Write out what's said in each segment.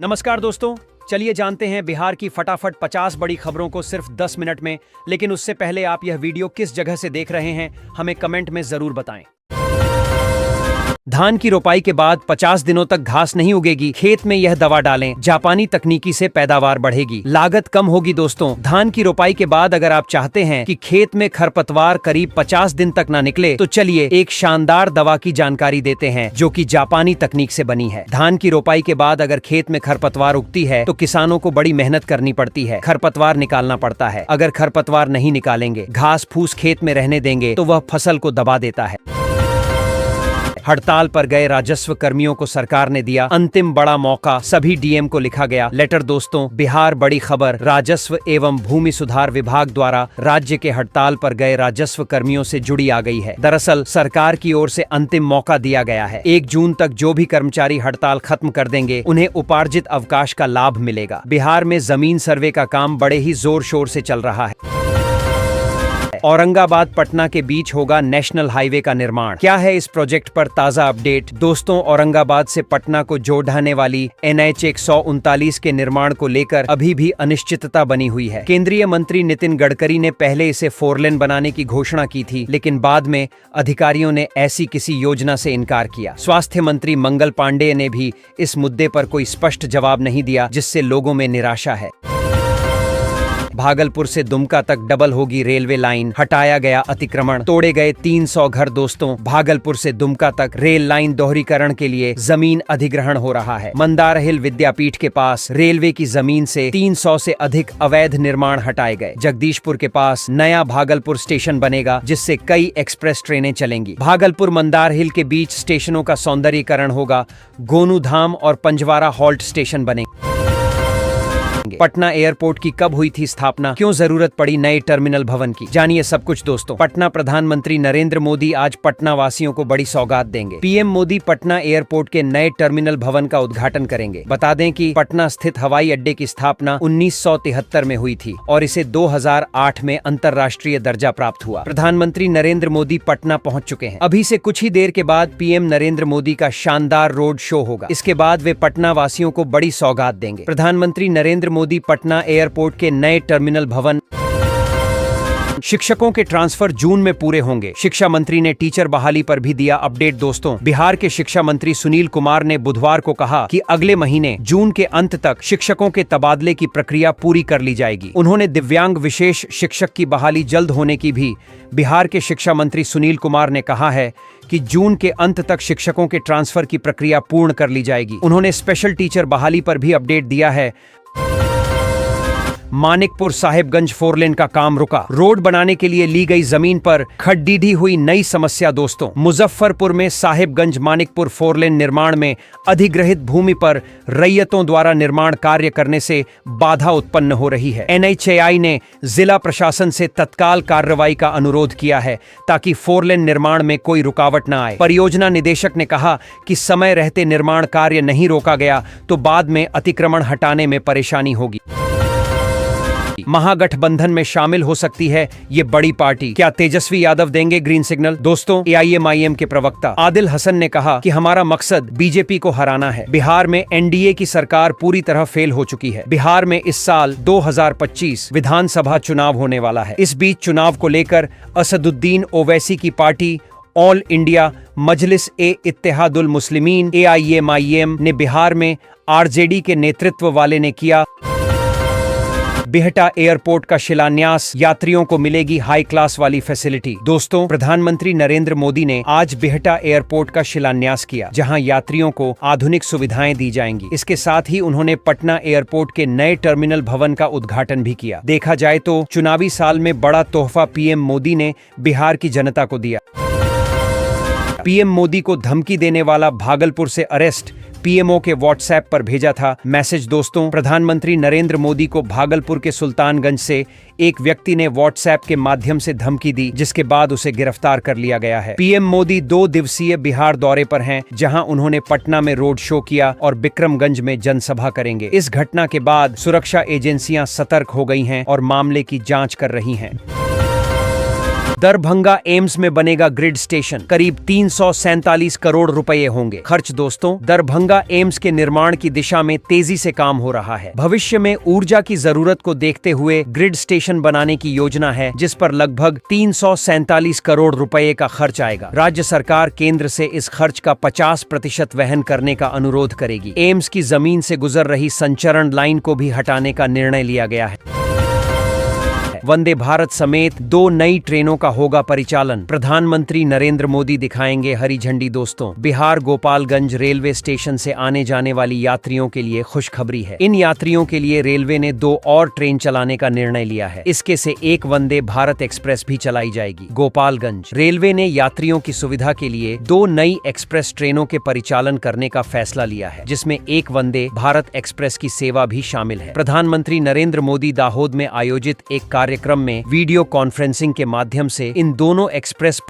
नमस्कार दोस्तों, चलिए जानते हैं बिहार की फटाफट 50 बड़ी खबरों को सिर्फ 10 मिनट में। लेकिन उससे पहले आप यह वीडियो किस जगह से देख रहे हैं हमें कमेंट में जरूर बताएं। धान की रोपाई के बाद 50 दिनों तक घास नहीं उगेगी, खेत में यह दवा डालें, जापानी तकनीकी से पैदावार बढ़ेगी, लागत कम होगी। दोस्तों, धान की रोपाई के बाद अगर आप चाहते हैं कि खेत में खरपतवार करीब 50 दिन तक ना निकले, तो चलिए एक शानदार दवा की जानकारी देते हैं जो कि जापानी तकनीक से बनी है। धान की रोपाई के बाद अगर खेत में खरपतवार उगती है तो किसानों को बड़ी मेहनत करनी पड़ती है, खरपतवार निकालना पड़ता है। अगर खरपतवार नहीं निकालेंगे, घास फूस खेत में रहने देंगे तो वह फसल को दबा देता है। हड़ताल पर गए राजस्व कर्मियों को सरकार ने दिया अंतिम बड़ा मौका, सभी डीएम को लिखा गया लेटर। दोस्तों, बिहार बड़ी खबर, राजस्व एवं भूमि सुधार विभाग द्वारा राज्य के हड़ताल पर गए राजस्व कर्मियों से जुड़ी आ गई है। दरअसल सरकार की ओर से अंतिम मौका दिया गया है। 1 जून तक जो भी कर्मचारी हड़ताल खत्म कर देंगे उन्हें उपार्जित अवकाश का लाभ मिलेगा। बिहार में जमीन सर्वे का काम बड़े ही जोर शोर से चल रहा है। औरंगाबाद पटना के बीच होगा नेशनल हाईवे का निर्माण। क्या है इस प्रोजेक्ट पर ताजा अपडेट? दोस्तों, औरंगाबाद से पटना को जोड़ने वाली NH 139 के निर्माण को लेकर अभी भी अनिश्चितता बनी हुई है। केंद्रीय मंत्री नितिन गडकरी ने पहले इसे 4 लेन बनाने की घोषणा की थी, लेकिन बाद में अधिकारियों ने ऐसी किसी योजना से इनकार किया। स्वास्थ्य मंत्री मंगल पांडेय ने भी इस मुद्दे पर कोई स्पष्ट जवाब नहीं दिया, जिससे लोगों में निराशा है। भागलपुर से दुमका तक डबल होगी रेलवे लाइन, हटाया गया अतिक्रमण, तोड़े गए 300 घर। दोस्तों, भागलपुर से दुमका तक रेल लाइन दोहरीकरण के लिए जमीन अधिग्रहण हो रहा है। मंदार हिल विद्यापीठ के पास रेलवे की जमीन से 300 से अधिक अवैध निर्माण हटाए गए। जगदीशपुर के पास नया भागलपुर स्टेशन बनेगा, जिससे कई एक्सप्रेस ट्रेनें चलेंगी। भागलपुर मंदार हिल के बीच स्टेशनों का सौंदर्यीकरण होगा। गोनूधाम और पंजवारा हॉल्ट स्टेशन बनेंगे। पटना एयरपोर्ट की कब हुई थी स्थापना? क्यों जरूरत पड़ी नए टर्मिनल भवन की? जानिए सब कुछ दोस्तों। पटना प्रधानमंत्री नरेंद्र मोदी आज पटना वासियों को बड़ी सौगात देंगे। पीएम मोदी पटना एयरपोर्ट के नए टर्मिनल भवन का उद्घाटन करेंगे। बता दें कि पटना स्थित हवाई अड्डे की स्थापना 1973 में हुई थी और इसे 2008 में अंतर्राष्ट्रीय दर्जा प्राप्त हुआ। प्रधानमंत्री नरेंद्र मोदी पटना पहुंच चुके हैं। अभी से कुछ ही देर के बाद पीएम नरेंद्र मोदी का शानदार रोड शो होगा। इसके बाद वे पटना वासियों को बड़ी सौगात देंगे। प्रधानमंत्री नरेंद्र मोदी पटना एयरपोर्ट के नए टर्मिनल भवन। शिक्षकों के ट्रांसफर जून में पूरे होंगे। शिक्षा मंत्री ने टीचर बहाली पर भी दिया अपडेट। दोस्तों, बिहार के शिक्षा मंत्री सुनील कुमार ने बुधवार को कहा कि अगले महीने जून के अंत तक शिक्षकों के तबादले की प्रक्रिया पूरी कर ली जाएगी। उन्होंने दिव्यांग विशेष शिक्षक की बहाली जल्द होने की भी बिहार के शिक्षा मंत्री सुनील कुमार ने कहा है कि जून के अंत तक शिक्षकों के ट्रांसफर की प्रक्रिया पूर्ण कर ली जाएगी। उन्होंने स्पेशल टीचर बहाली पर भी अपडेट दिया है। मानिकपुर साहिबगंज 4 लेन का काम रुका। रोड बनाने के लिए ली गई जमीन पर खड्डीडी हुई नई समस्या। दोस्तों, मुजफ्फरपुर में साहिबगंज मानिकपुर 4 लेन निर्माण में अधिग्रहित भूमि पर रैयतों द्वारा निर्माण कार्य करने से बाधा उत्पन्न हो रही है। NHAI ने जिला प्रशासन से तत्काल कार्रवाई का अनुरोध किया है ताकि 4 लेन निर्माण में कोई रुकावट न आए। परियोजना निदेशक ने कहा कि समय रहते निर्माण कार्य नहीं रोका गया तो बाद में अतिक्रमण हटाने में परेशानी होगी। महागठबंधन में शामिल हो सकती है ये बड़ी पार्टी, क्या तेजस्वी यादव देंगे ग्रीन सिग्नल? दोस्तों, AIMIM के प्रवक्ता आदिल हसन ने कहा कि हमारा मकसद बीजेपी को हराना है। बिहार में NDA की सरकार पूरी तरह फेल हो चुकी है। बिहार में इस साल 2025 विधानसभा चुनाव होने वाला है। इस बीच चुनाव को लेकर असदुद्दीन ओवैसी की पार्टी ऑल इंडिया मजलिस ए इत्तेहादुल मुस्लिमीन AIMIM ने बिहार में RJD के नेतृत्व वाले ने किया। बिहटा एयरपोर्ट का शिलान्यास, यात्रियों को मिलेगी हाई क्लास वाली फैसिलिटी। दोस्तों, प्रधानमंत्री नरेंद्र मोदी ने आज बिहटा एयरपोर्ट का शिलान्यास किया, जहां यात्रियों को आधुनिक सुविधाएं दी जाएंगी। इसके साथ ही उन्होंने पटना एयरपोर्ट के नए टर्मिनल भवन का उद्घाटन भी किया। देखा जाए तो चुनावी साल में बड़ा तोहफा पीएम मोदी ने बिहार की जनता को दिया। पीएम मोदी को धमकी देने वाला भागलपुर से अरेस्ट, पीएमओ के व्हाट्सएप पर भेजा था मैसेज। दोस्तों, प्रधानमंत्री नरेंद्र मोदी को भागलपुर के सुल्तानगंज से एक व्यक्ति ने व्हाट्सएप के माध्यम से धमकी दी, जिसके बाद उसे गिरफ्तार कर लिया गया है। पीएम मोदी 2 दिवसीय बिहार दौरे पर हैं, जहां उन्होंने पटना में रोड शो किया और बिक्रमगंज में जनसभा करेंगे। इस घटना के बाद सुरक्षा एजेंसियां सतर्क हो गई हैं और मामले की जांच कर रही हैं। दरभंगा एम्स में बनेगा ग्रिड स्टेशन, करीब 347 करोड़ रुपए होंगे खर्च। दोस्तों, दरभंगा एम्स के निर्माण की दिशा में तेजी से काम हो रहा है। भविष्य में ऊर्जा की जरूरत को देखते हुए ग्रिड स्टेशन बनाने की योजना है, जिस पर लगभग 347 करोड़ रुपए का खर्च आएगा। राज्य सरकार केंद्र से इस खर्च का 50% वहन करने का अनुरोध करेगी। एम्स की जमीन से गुजर रही संचरण लाइन को भी हटाने का निर्णय लिया गया है। वंदे भारत समेत 2 नई ट्रेनों का होगा परिचालन, प्रधानमंत्री नरेंद्र मोदी दिखाएंगे हरी झंडी। दोस्तों, बिहार गोपालगंज रेलवे स्टेशन से आने जाने वाली यात्रियों के लिए खुशखबरी है। इन यात्रियों के लिए रेलवे ने 2 और ट्रेन चलाने का निर्णय लिया है। इसके से एक वंदे भारत एक्सप्रेस भी चलाई जाएगी। गोपालगंज रेलवे ने यात्रियों की सुविधा के लिए 2 नई एक्सप्रेस ट्रेनों के परिचालन करने का फैसला लिया है, जिसमें एक वंदे भारत एक्सप्रेस की सेवा भी शामिल है। प्रधानमंत्री नरेंद्र मोदी दाहोद में आयोजित एक कार्यक्रम में वीडियो कॉन्फ्रेंसिंग के माध्यम से इन दोनों एक्सप्रेस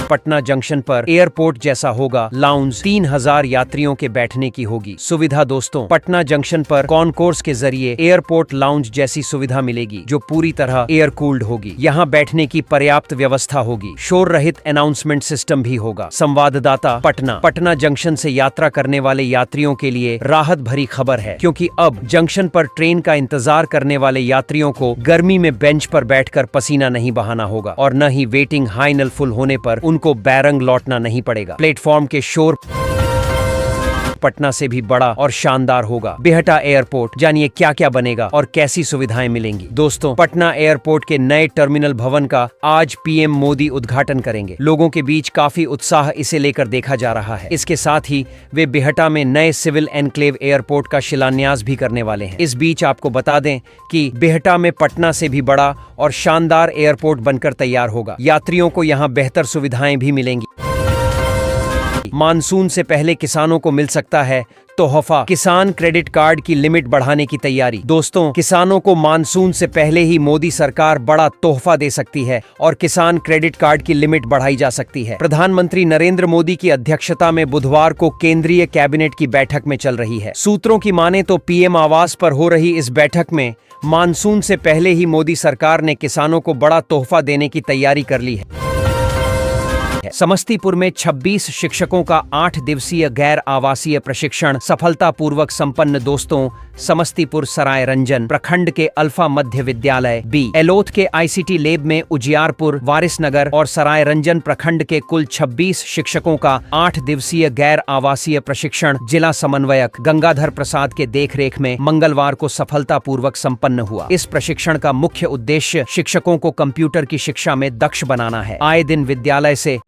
पटना जंक्शन पर एयरपोर्ट जैसा होगा लाउंज, 3000 यात्रियों के बैठने की होगी सुविधा। दोस्तों, पटना जंक्शन पर कॉन्कोर्स के जरिए एयरपोर्ट लाउंज जैसी सुविधा मिलेगी, जो पूरी तरह एयर कूल्ड होगी। यहाँ बैठने की पर्याप्त व्यवस्था होगी। शोर रहित अनाउंसमेंट सिस्टम भी होगा। संवाददाता पटना जंक्शन से यात्रा करने वाले यात्रियों के लिए राहत भरी खबर है, क्योंकि अब जंक्शन पर ट्रेन का इंतजार करने वाले यात्रियों को गर्मी में बेंच पर बैठकर पसीना नहीं बहाना होगा और न ही वेटिंग हाई फुल होने पर को बैरंग लौटना नहीं पड़ेगा। प्लेटफॉर्म के शोर पटना से भी बड़ा और शानदार होगा। बेहटा एयरपोर्ट, जानिए क्या क्या बनेगा और कैसी सुविधाएं मिलेंगी। दोस्तों, पटना एयरपोर्ट के नए टर्मिनल भवन का आज पीएम मोदी उद्घाटन करेंगे। लोगों के बीच काफी उत्साह इसे लेकर देखा जा रहा है। इसके साथ ही वे बेहटा में नए सिविल एनक्लेव एयरपोर्ट का शिलान्यास भी करने वाले हैं। इस बीच आपको बता दें कि बेहटा में पटना से भी बड़ा और शानदार एयरपोर्ट बनकर तैयार होगा। यात्रियों को यहाँ बेहतर सुविधाएं भी मिलेंगी। मानसून से पहले किसानों को मिल सकता है तोहफा, किसान क्रेडिट कार्ड की लिमिट बढ़ाने की तैयारी। दोस्तों, किसानों को मानसून से पहले ही मोदी सरकार बड़ा तोहफा दे सकती है और किसान क्रेडिट कार्ड की लिमिट बढ़ाई जा सकती है। प्रधानमंत्री नरेंद्र मोदी की अध्यक्षता में बुधवार को केंद्रीय कैबिनेट की बैठक में चल रही है। सूत्रों की माने तो पीएम आवास पर हो रही इस बैठक में मानसून से पहले ही मोदी सरकार ने किसानों को बड़ा तोहफा देने की तैयारी कर ली है। समस्तीपुर में 26 शिक्षकों का 8 दिवसीय गैर आवासीय प्रशिक्षण सफलतापूर्वक संपन्न। दोस्तों, समस्तीपुर सराय रंजन प्रखंड के अल्फा मध्य विद्यालय बी, एलोथ के आईसीटी लैब में उजियारपुर, वारिसनगर और सराय रंजन प्रखंड के कुल 26 शिक्षकों का 8 दिवसीय गैर आवासीय प्रशिक्षण जिला समन्वयक गंगाधर प्रसाद के देखरेख में मंगलवार को सफलतापूर्वक संपन्न हुआ। इस प्रशिक्षण का मुख्य उद्देश्य शिक्षकों को कंप्यूटर की शिक्षा में दक्ष बनाना है। आए दिन विद्यालय से